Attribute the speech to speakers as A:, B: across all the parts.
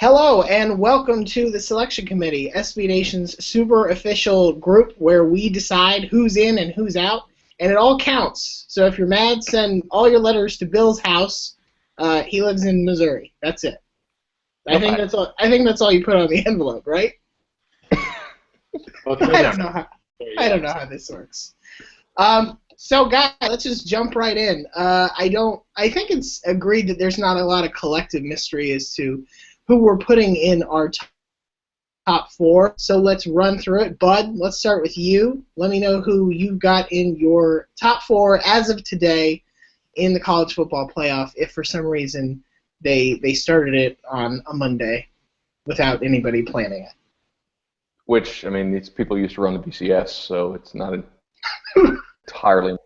A: Hello and welcome to the Selection Committee, SB Nation's super official group where we decide who's in and who's out, and it all counts. So if you're mad, send all your letters to Bill's house. He lives in Missouri. That's it. I think that's all. I think that's all you put on the envelope, right?
B: Okay.
A: I don't know how this works. So guys, let's just jump right in. I think it's agreed that there's not a lot of collective mystery as to who we're putting in our top four. So let's run through it. Bud, let's start with you. Let me know who you've got in your top four as of today in the college football playoff, if for some reason they started it on a Monday without anybody planning it.
C: Which, I mean, these people used to run the BCS, so it's not entirely.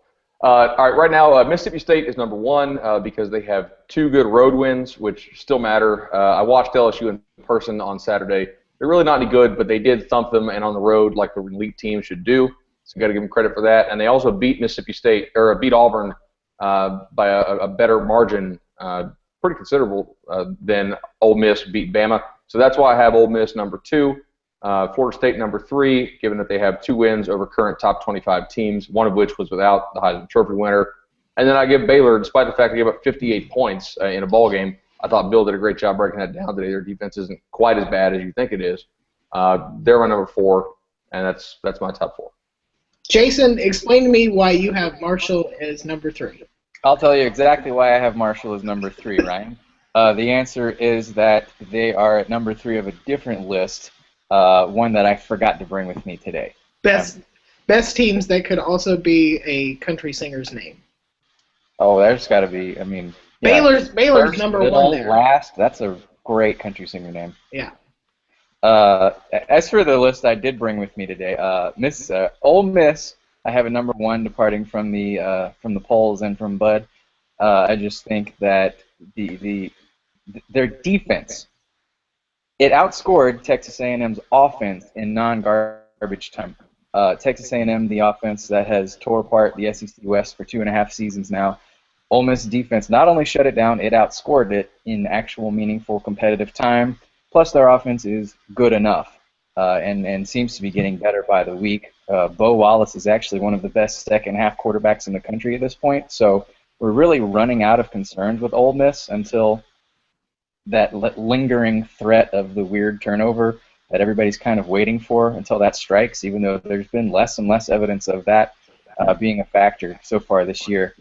C: All right, right now, Mississippi State is number one because they have two good road wins, which still matter. I watched LSU in person on Saturday. They're really not any good, but they did thump them, and on the road, like the elite team should do. So got to give them credit for that. And they also beat Mississippi State, or beat Auburn by a better margin, pretty considerable, than Ole Miss beat Bama. So that's why I have Ole Miss number two. Florida State number three, given that they have two wins over current top 25 teams, one of which was without the Heisman Trophy winner. And then I give Baylor, despite the fact they gave up 58 points in a ball game, I thought Bill did a great job breaking that down today. Their defense isn't quite as bad as you think it is. They're my number four, and that's my top four.
A: Jason, explain to me why you have Marshall as number three.
D: I'll tell you exactly why I have Marshall as number three, Ryan. The answer is that they are at number three of a different list. One that I forgot to bring with me today.
A: Best teams that could also be a country singer's name.
D: Oh, there's got to be. I mean, yeah,
A: Baylor's
D: first,
A: number
D: middle,
A: one there.
D: Last. That's a great country singer name.
A: Yeah.
D: As for the list I did bring with me today, Ole Miss, I have a number one, departing from the polls and from Bud. I just think that their defense. It outscored Texas A&M's offense in non-garbage time. Texas A&M, the offense that has tore apart the SEC West for 2.5 seasons now. Ole Miss defense not only shut it down, it outscored it in actual meaningful competitive time. Plus, their offense is good enough and seems to be getting better by the week. Bo Wallace is actually one of the best second-half quarterbacks in the country at this point. So we're really running out of concerns with Ole Miss until that lingering threat of the weird turnover that everybody's kind of waiting for until that strikes, even though there's been less and less evidence of that being a factor so far this year.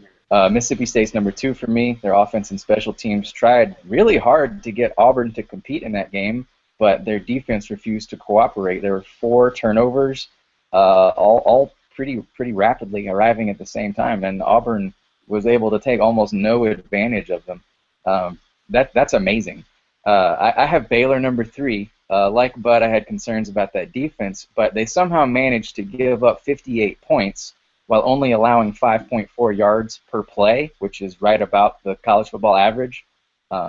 D: Mississippi State's number two for me. Their offense and special teams tried really hard to get Auburn to compete in that game, but their defense refused to cooperate. There were 4 turnovers, all pretty rapidly arriving at the same time, and Auburn was able to take almost no advantage of them. That's amazing. I have Baylor number three. Like Bud, I had concerns about that defense, but they somehow managed to give up 58 points while only allowing 5.4 yards per play, which is right about the college football average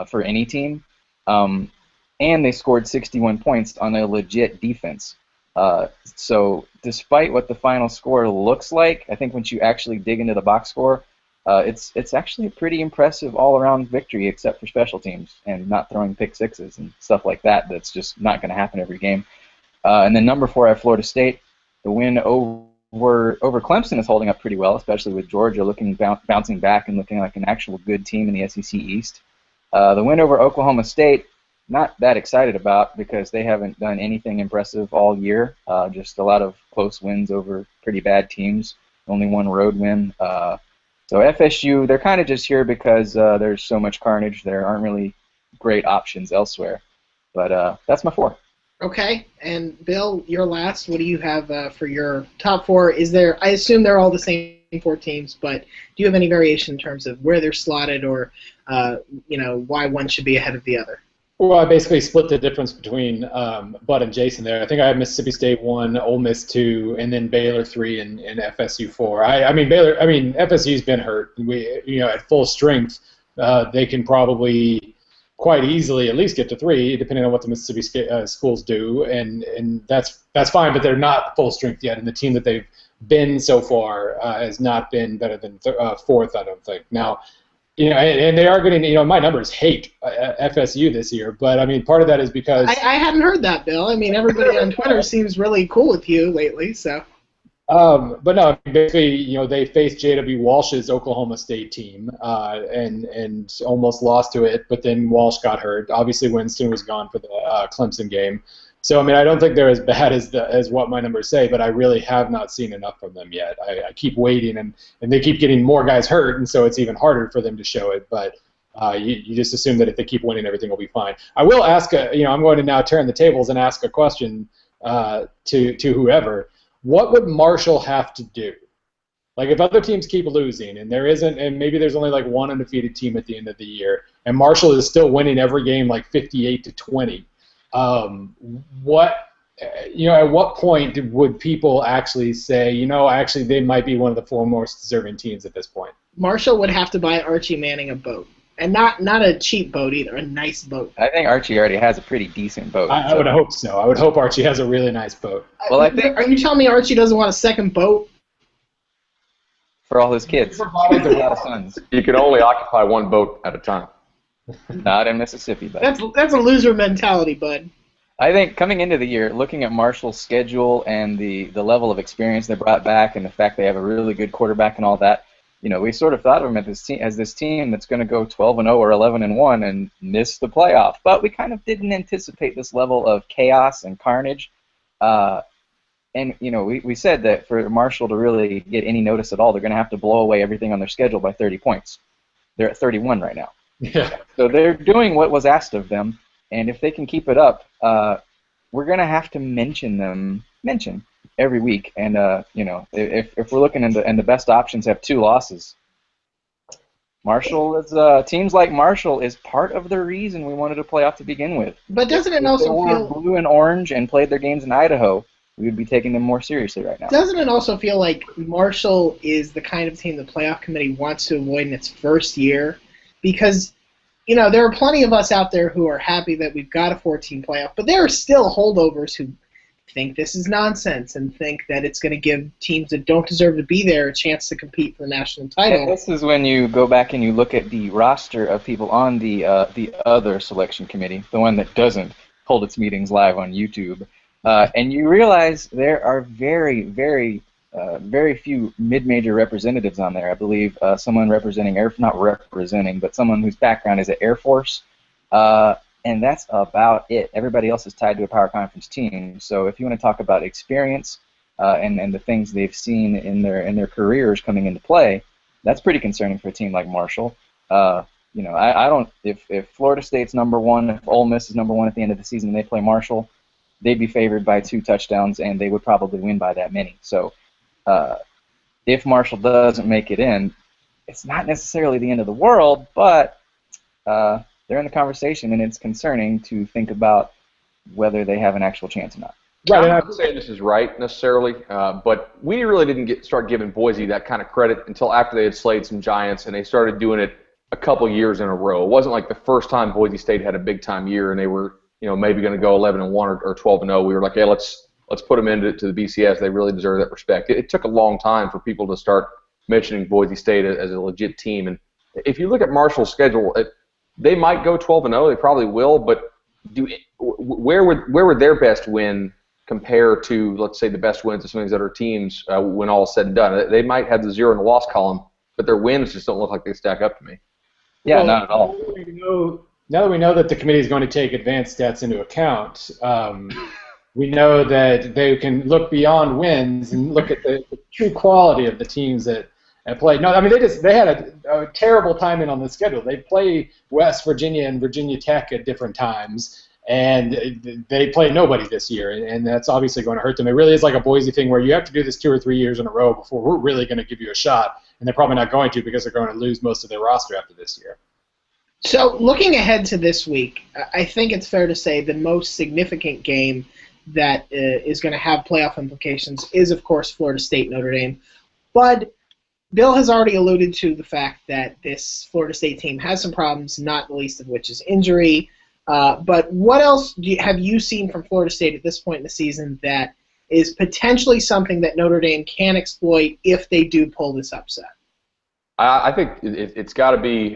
D: for any team. And they scored 61 points on a legit defense. So despite what the final score looks like, I think once you actually dig into the box score, it's actually a pretty impressive all-around victory, except for special teams and not throwing pick sixes and stuff like that. That's just not going to happen every game. And then number four, I have Florida State. The win over Clemson is holding up pretty well, especially with Georgia bouncing back and looking like an actual good team in the SEC East. The win over Oklahoma State, not that excited about because they haven't done anything impressive all year. Just a lot of close wins over pretty bad teams. Only one road win. So FSU, they're kind of just here because there's so much carnage. There aren't really great options elsewhere. But that's my four.
A: Okay, and Bill, your last. What do you have for your top four? I assume they're all the same 4 teams, but do you have any variation in terms of where they're slotted or why one should be ahead of the other?
B: Well, I basically split the difference between Bud and Jason there. I think I have Mississippi State 1, Ole Miss 2, and then Baylor 3 and FSU 4. FSU's been hurt. At full strength, they can probably quite easily at least get to 3, depending on what the Mississippi schools do, and that's fine. But they're not full strength yet, and the team that they've been so far has not been better than 4th. I don't think. Now, and they are getting, my numbers hate FSU this year, but I mean, part of that is because
A: I hadn't heard that, Bill. I mean, everybody on Twitter seems really cool with you lately, so.
B: But no, basically, they faced J.W. Walsh's Oklahoma State team and almost lost to it, but then Walsh got hurt. Obviously, Winston was gone for the Clemson game. So, I mean, I don't think they're as bad as what my numbers say, but I really have not seen enough from them yet. I keep waiting, and they keep getting more guys hurt, and so it's even harder for them to show it. But you just assume that if they keep winning, everything will be fine. I will ask, I'm going to now turn the tables and ask a question to whoever. What would Marshall have to do? Like, if other teams keep losing, and there isn't, and maybe there's only like one undefeated team at the end of the year, and Marshall is still winning every game like 58-20. At what point would people actually say, actually they might be one of the four most deserving teams at this point?
A: Marshall would have to buy Archie Manning a boat. And not a cheap boat either, a nice boat.
D: I think Archie already has a pretty decent boat.
B: I would hope so. I would hope Archie has a really nice boat.
D: Well, I think.
A: Are you telling me Archie doesn't want a second boat?
D: For all his kids. He has a lot of sons.
C: You can only occupy one boat at a time.
D: Not in Mississippi, bud.
A: That's a loser mentality, bud.
D: I think coming into the year, looking at Marshall's schedule and the level of experience they brought back and the fact they have a really good quarterback and all that, we sort of thought of them as this team that's going to go 12-0 or 11-1 and miss the playoff. But we kind of didn't anticipate this level of chaos and carnage. And we said that for Marshall to really get any notice at all, they're going to have to blow away everything on their schedule by 30 points. They're at 31 right now.
B: Yeah.
D: So they're doing what was asked of them, and if they can keep it up, we're going to have to mention every week. And if we're looking and the best options have 2 losses, Marshall is teams like Marshall is part of the reason we wanted to play off to begin with.
A: But doesn't it also feel
D: blue and orange and played their games in Idaho, we would be taking them more seriously right now.
A: Doesn't it also feel like Marshall is the kind of team the playoff committee wants to avoid in its first year? Because, there are plenty of us out there who are happy that we've got a 14 playoff, but there are still holdovers who think this is nonsense and think that it's going to give teams that don't deserve to be there a chance to compete for the national title.
D: And this is when you go back and you look at the roster of people on the other selection committee, the one that doesn't hold its meetings live on YouTube, and you realize there are very, very few mid-major representatives on there. I believe someone representing but someone whose background is at Air Force, and that's about it. Everybody else is tied to a power conference team. So if you want to talk about experience and the things they've seen in their careers coming into play, that's pretty concerning for a team like Marshall. I don't. If Florida State's number one, if Ole Miss is number one at the end of the season and they play Marshall, they'd be favored by 2 touchdowns and they would probably win by that many. So if Marshall doesn't make it in, it's not necessarily the end of the world, but they're in the conversation, and it's concerning to think about whether they have an actual chance or not.
C: Right, I'm not saying this is right necessarily, but we really didn't start giving Boise that kind of credit until after they had slayed some giants, and they started doing it a couple years in a row. It wasn't like the first time Boise State had a big-time year and they were maybe going to go 11-1 or 12-0. We were like, hey, let's put them into the BCS. They really deserve that respect. It took a long time for people to start mentioning Boise State as a legit team. And if you look at Marshall's schedule, they might go 12-0. They probably will. But where would their best win compare to, let's say, the best wins of some of these other teams when all is said and done? They might have the 0 in the loss column, but their wins just don't look like they stack up to me.
D: Yeah, not at all.
B: Now that we know that the committee is going to take advanced stats into account, we know that they can look beyond wins and look at the true quality of the teams that play. No, I mean they had a terrible timing on the schedule. They play West Virginia and Virginia Tech at different times, and they play nobody this year, and that's obviously going to hurt them. It really is like a Boise thing where you have to do this 2 or 3 years in a row before we're really going to give you a shot, and they're probably not going to because they're going to lose most of their roster after this year.
A: So looking ahead to this week, I think it's fair to say the most significant game that is going to have playoff implications is, of course, Florida State Notre Dame. But Bill has already alluded to the fact that this Florida State team has some problems, not the least of which is injury. But what else have you seen from Florida State at this point in the season that is potentially something that Notre Dame can exploit if they do pull this upset?
C: I think it's got to be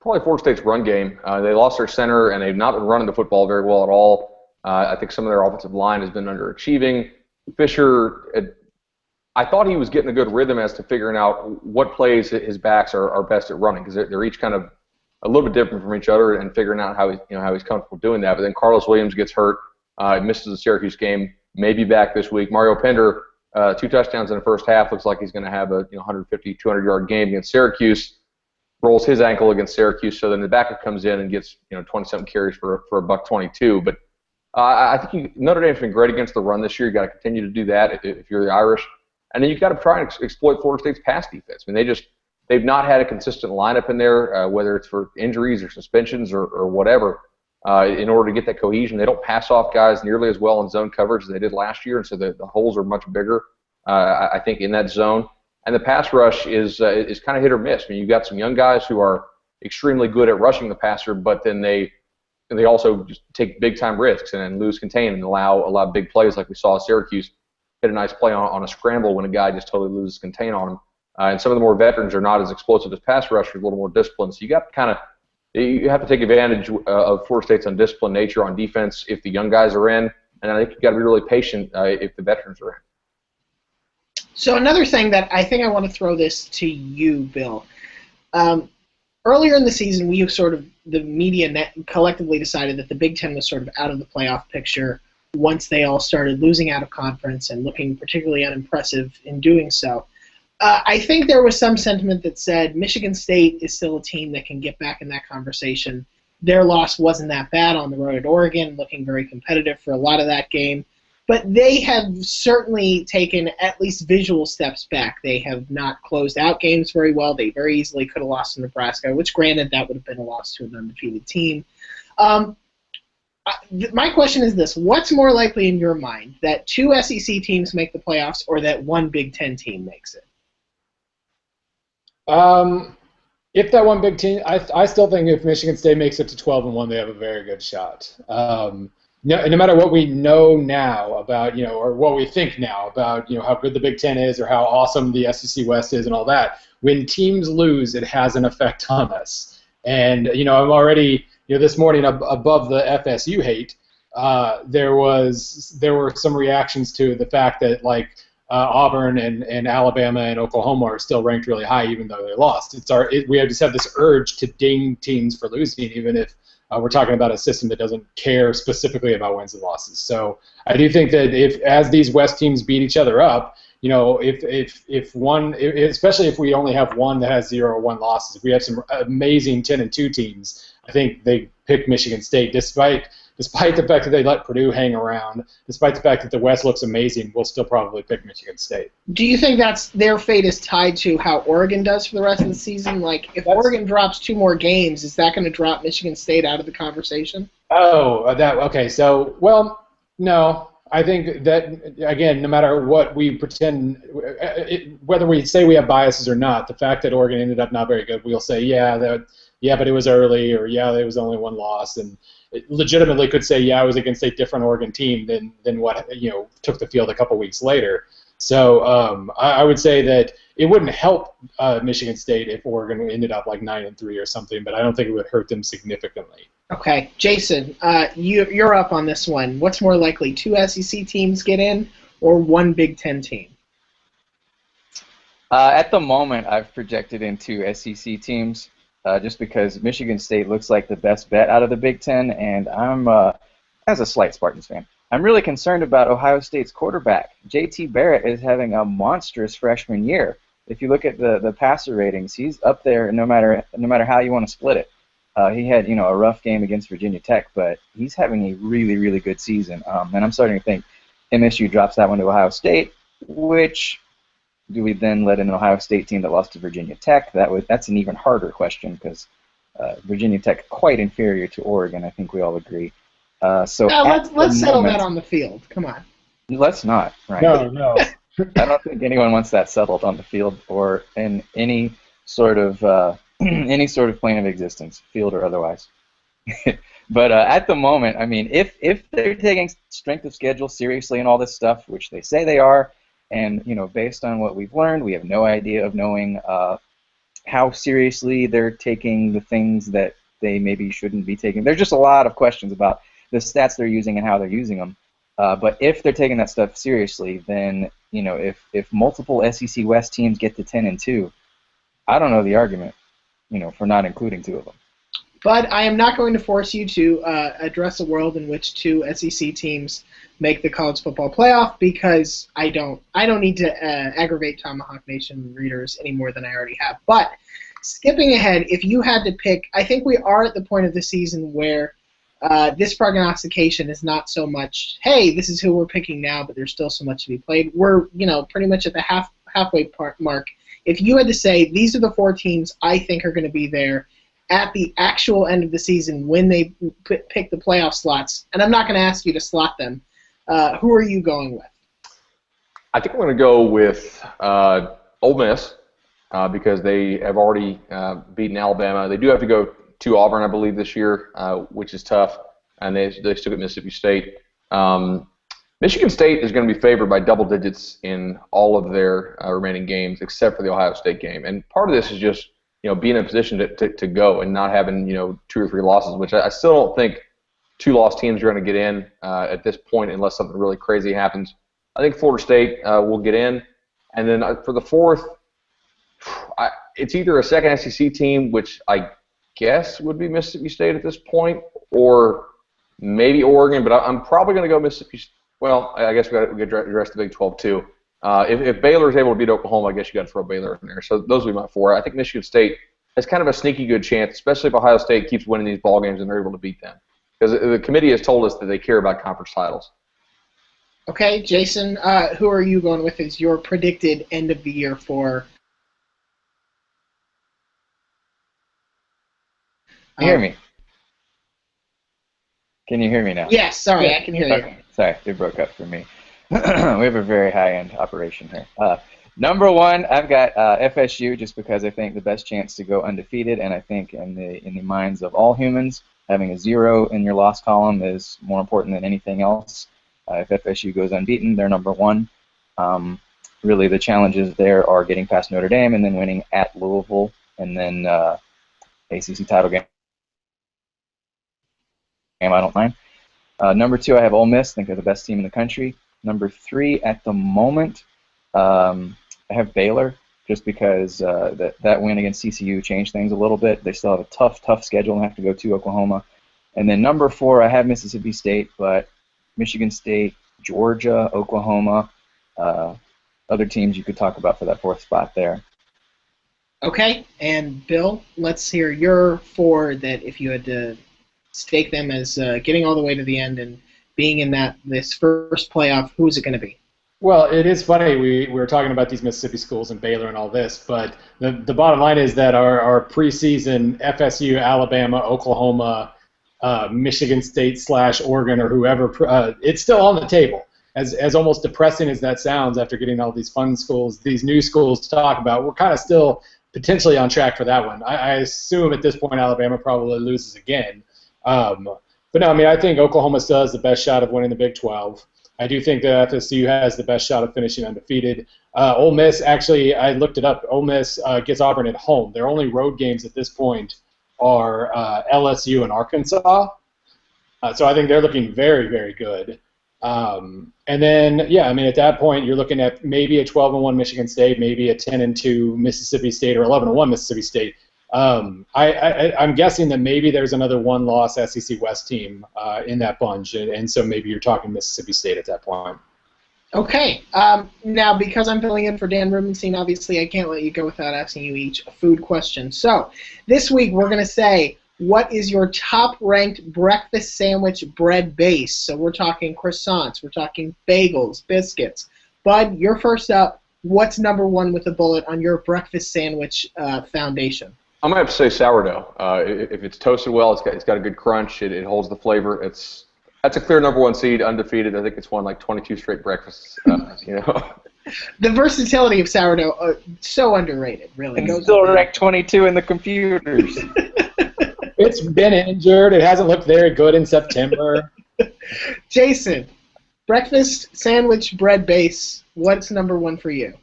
C: probably Florida State's run game. They lost their center, and they've not been running the football very well at all. I think some of their offensive line has been underachieving. Fisher, I thought he was getting a good rhythm as to figuring out what plays his backs are best at running, because they're each kind of a little bit different from each other, and figuring out how he's comfortable doing that. But then Carlos Williams gets hurt, misses the Syracuse game, may be back this week. Mario Pender, 2 touchdowns in the first half, looks like he's going to have a 150, 200-yard game against Syracuse. Rolls his ankle against Syracuse, so then the backup comes in and gets 20-something carries for a $122. But I think Notre Dame's been great against the run this year. You got to continue to do that if you're the Irish, and then you've got to try and exploit Florida State's pass defense. I mean, they've not had a consistent lineup in there, whether it's for injuries or suspensions or whatever. In order to get that cohesion, they don't pass off guys nearly as well in zone coverage as they did last year, and so the holes are much bigger, I think, in that zone. And the pass rush is kind of hit or miss. I mean, you've got some young guys who are extremely good at rushing the passer, but then they also just take big-time risks and lose contain and allow big plays, like we saw Syracuse hit a nice play on a scramble when a guy just totally loses contain on him. And some of the more veterans are not as explosive as pass rushers, a little more disciplined. So you have to take advantage of Florida State's undisciplined nature on defense if the young guys are in, and I think you've got to be really patient if the veterans are in.
A: So another thing that I think I want to throw this to you, Bill. Earlier in the season, the media collectively decided that the Big Ten was sort of out of the playoff picture once they all started losing out of conference and looking particularly unimpressive in doing so. I think there was some sentiment that said Michigan State is still a team that can get back in that conversation. Their loss wasn't that bad on the road at Oregon, looking very competitive for a lot of that game. But they have certainly taken at least visual steps back. They have not closed out games very well. They very easily could have lost to Nebraska, which, granted, that would have been a loss to an undefeated team. My question is this. What's more likely in your mind, that 2 SEC teams make the playoffs or that 1 Big Ten team makes it?
B: If that 1 Big Ten, I still think if Michigan State makes it to 12-1, they have a very good shot. No matter what we know now about, or what we think now about, how good the Big Ten is or how awesome the SEC West is and all that, when teams lose, it has an effect on us. And, I'm already, this morning above the FSU hate, there were some reactions to the fact that, Auburn and Alabama and Oklahoma are still ranked really high, even though they lost. We just have this urge to ding teams for losing, even if we're talking about a system that doesn't care specifically about wins and losses. So I do think that as these West teams beat each other up, if one, especially if we only have one that has 0 or 1 losses, if we have some amazing 10-2 teams, I think they pick Michigan State, despite the fact that they let Purdue hang around, despite the fact that the West looks amazing, we'll still probably pick Michigan State. Do
A: you think their fate is tied to how Oregon does for the rest of the season? If Oregon drops 2 more games, is that going to drop Michigan State out of the conversation?
B: Okay. So, well, no. I think that, again, no matter what we pretend, whether we say we have biases or not, the fact that Oregon ended up not very good, we'll say, but it was early, or it was only 1 loss, and it legitimately could say, it was against a different Oregon team than what took the field a couple weeks later. So I would say that it wouldn't help Michigan State if Oregon ended up 9-3 or something, but I don't think it would hurt them significantly.
A: Okay, Jason, you're up on this one. What's more likely, 2 SEC teams get in or 1 Big Ten team?
D: At the moment, I've projected in 2 SEC teams. Just because Michigan State looks like the best bet out of the Big Ten, and I'm, as a slight Spartans fan, I'm really concerned about Ohio State's quarterback. J.T. Barrett is having a monstrous freshman year. If you look at the passer ratings, he's up there no matter how you want to split it. He had a rough game against Virginia Tech, but he's having a really, really good season. And I'm starting to think MSU drops that one to Ohio State, which do we then let an Ohio State team that lost to Virginia Tech? That's an even harder question because Virginia Tech quite inferior to Oregon. I think we all agree.
A: Let's settle that on the field. Come on.
D: Let's not. Right?
B: No.
D: I don't think anyone wants that settled on the field or in any sort of plane of existence, field or otherwise. But at the moment, I mean, if they're taking strength of schedule seriously and all this stuff, which they say they are. And based on what we've learned, we have no idea of knowing how seriously they're taking the things that they maybe shouldn't be taking. There's just a lot of questions about the stats they're using and how they're using them. But if they're taking that stuff seriously, then if multiple SEC West teams get to 10-2, I don't know the argument, for not including 2 of them.
A: But I am not going to force you to address a world in which 2 SEC teams make the college football playoff, because I don't need to aggravate Tomahawk Nation readers any more than I already have. But skipping ahead, if you had to pick, I think we are at the point of the season where this prognostication is not so much, hey, this is who we're picking now, but there's still so much to be played. We're pretty much at the halfway mark. If you had to say these are the 4 teams I think are going to be there at the actual end of the season when they pick the playoff slots, and I'm not going to ask you to slot them, who are you going with?
C: I think I'm going to go with Ole Miss because they have already beaten Alabama. They do have to go to Auburn, I believe, this year, which is tough, and they still get Mississippi State. Michigan State is going to be favored by double digits in all of their remaining games except for the Ohio State game, and part of this is just being in a position to go and not having 2 or 3 losses, which I still don't think 2-loss teams are going to get in at this point unless something really crazy happens. I think Florida State will get in, and then for the 4th, it's either a second SEC team, which I guess would be Mississippi State at this point, or maybe Oregon, but I'm probably going to go Mississippi State. Well, I guess we got to address the Big 12 too. If Baylor is able to beat Oklahoma, I guess you got to throw Baylor in there. So those would be my 4. I think Michigan State has kind of a sneaky good chance, especially if Ohio State keeps winning these ball games and they're able to beat them, because the committee has told us that they care about conference titles.
A: Okay, Jason, who are you going with as your predicted end of the year for?
D: Can you hear me? Can you hear me now?
A: Yes, sorry, I can hear you.
D: Sorry, it broke up for me. We have a very high-end operation here. Number 1, I've got FSU, just because I think the best chance to go undefeated, and I think in the minds of all humans, having a 0 in your loss column is more important than anything else. If FSU goes unbeaten, they're number 1. Really, the challenges there are getting past Notre Dame and then winning at Louisville, and then ACC title game. I don't mind. Number 2, I have Ole Miss. I think they're the best team in the country. Number 3, at the moment, I have Baylor, just because that win against CCU changed things a little bit. They still have a tough schedule and have to go to Oklahoma. And then number 4, I have Mississippi State, but Michigan State, Georgia, Oklahoma, other teams you could talk about for that 4th spot there.
A: Okay, and Bill, let's hear your 4 that if you had to stake them as getting all the way to the end and being in this first playoff, who is it going to be?
B: Well, it is funny. We were talking about these Mississippi schools and Baylor and all this, but the bottom line is that our preseason FSU, Alabama, Oklahoma, Michigan State / Oregon or whoever, it's still on the table. As almost depressing as that sounds after getting all these fun schools, these new schools to talk about, we're kind of still potentially on track for that one. I assume at this point Alabama probably loses again. But no, I mean, I think Oklahoma still has the best shot of winning the Big 12. I do think that FSU has the best shot of finishing undefeated. Ole Miss, actually, I looked it up. Ole Miss gets Auburn at home. Their only road games at this point are LSU and Arkansas. So I think they're looking very, very good. And then, yeah, I mean, at that point, you're looking at maybe a 12-1 Michigan State, maybe a 10-2 Mississippi State, or 11-1 Mississippi State. I'm guessing that maybe there's another 1-loss SEC West team in that bunch, and so maybe you're talking Mississippi State at that point.
A: Okay. Now, because I'm filling in for Dan Rubenstein, obviously I can't let you go without asking you each a food question. So this week we're going to say, what is your top-ranked breakfast sandwich bread base? So we're talking croissants, we're talking bagels, biscuits. Bud, you're first up. What's number 1 with a bullet on your breakfast sandwich foundation?
C: I'm going to have to say sourdough. If it's toasted well, it's got a good crunch. It holds the flavor. That's a clear number 1 seed, undefeated. I think it's won like 22 straight breakfasts.
A: The versatility of sourdough, so underrated, really.
D: It's still ranked 22 in the computers.
B: It's been injured. It hasn't looked very good in September.
A: Jason, breakfast sandwich bread base, what's number 1 for you?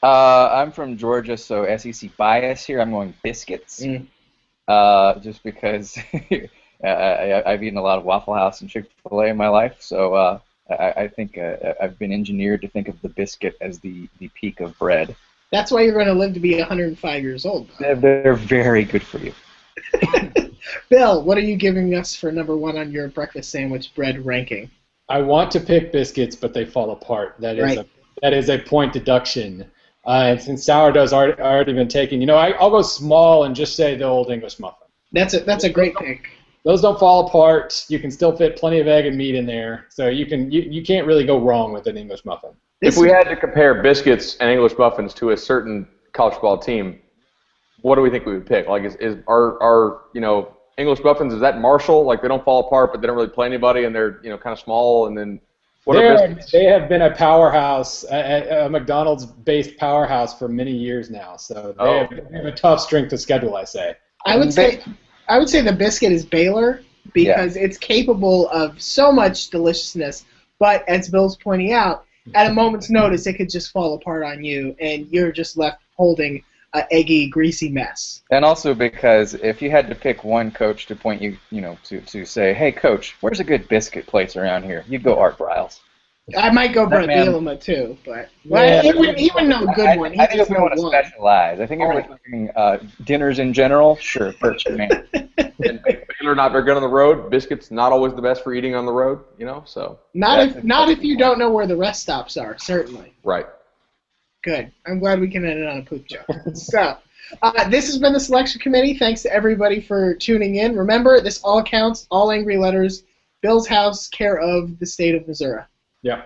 D: I'm from Georgia, so SEC bias here. I'm going biscuits. Just because I've eaten a lot of Waffle House and Chick-fil-A in my life, so I think I've been engineered to think of the biscuit as the peak of bread.
A: That's why you're going to live to be 105 years old.
D: They're very good for you.
A: Bill, what are you giving us for number one on your breakfast sandwich bread ranking?
B: I want to pick biscuits, but they fall apart. That is a point deduction. And since sourdough's already been taken, I'll go small and just say the Old English muffin.
A: That's a great pick.
B: Those don't fall apart. You can still fit plenty of egg and meat in there, so you can't really go wrong with an English muffin.
C: If we had to compare biscuits and English muffins to a certain college football team, what do we think we would pick? Like, are English muffins, is that Marshall? Like, they don't fall apart, but they don't really play anybody, and they're kind of small. And then what are biscuits?
B: They have been a powerhouse, a McDonald's-based powerhouse for many years now. So they have a tough strength of schedule, I say.
A: I would say the biscuit is Baylor because it's capable of so much deliciousness, but as Bill's pointing out, at a moment's notice, it could just fall apart on you, and you're just left holding an eggy, greasy mess.
D: And also because if you had to pick one coach to point you, to say, hey, coach, where's a good biscuit place around here? You'd go Art Briles.
A: I might go Brett Bielema too, but he wouldn't know a good one.
D: I think if we want to specialize, I think if we're talking dinners in general, sure, Perch Man.
C: And Baylor not very good on the road. Biscuits not always the best for eating on the road, so.
A: Not if you don't know where the rest stops are, certainly.
C: Right.
A: Good. I'm glad we can end it on a poop joke. So, this has been the selection committee. Thanks to everybody for tuning in. Remember, this all counts, all angry letters, Bill's House, care of the state of Missouri.
B: Yeah.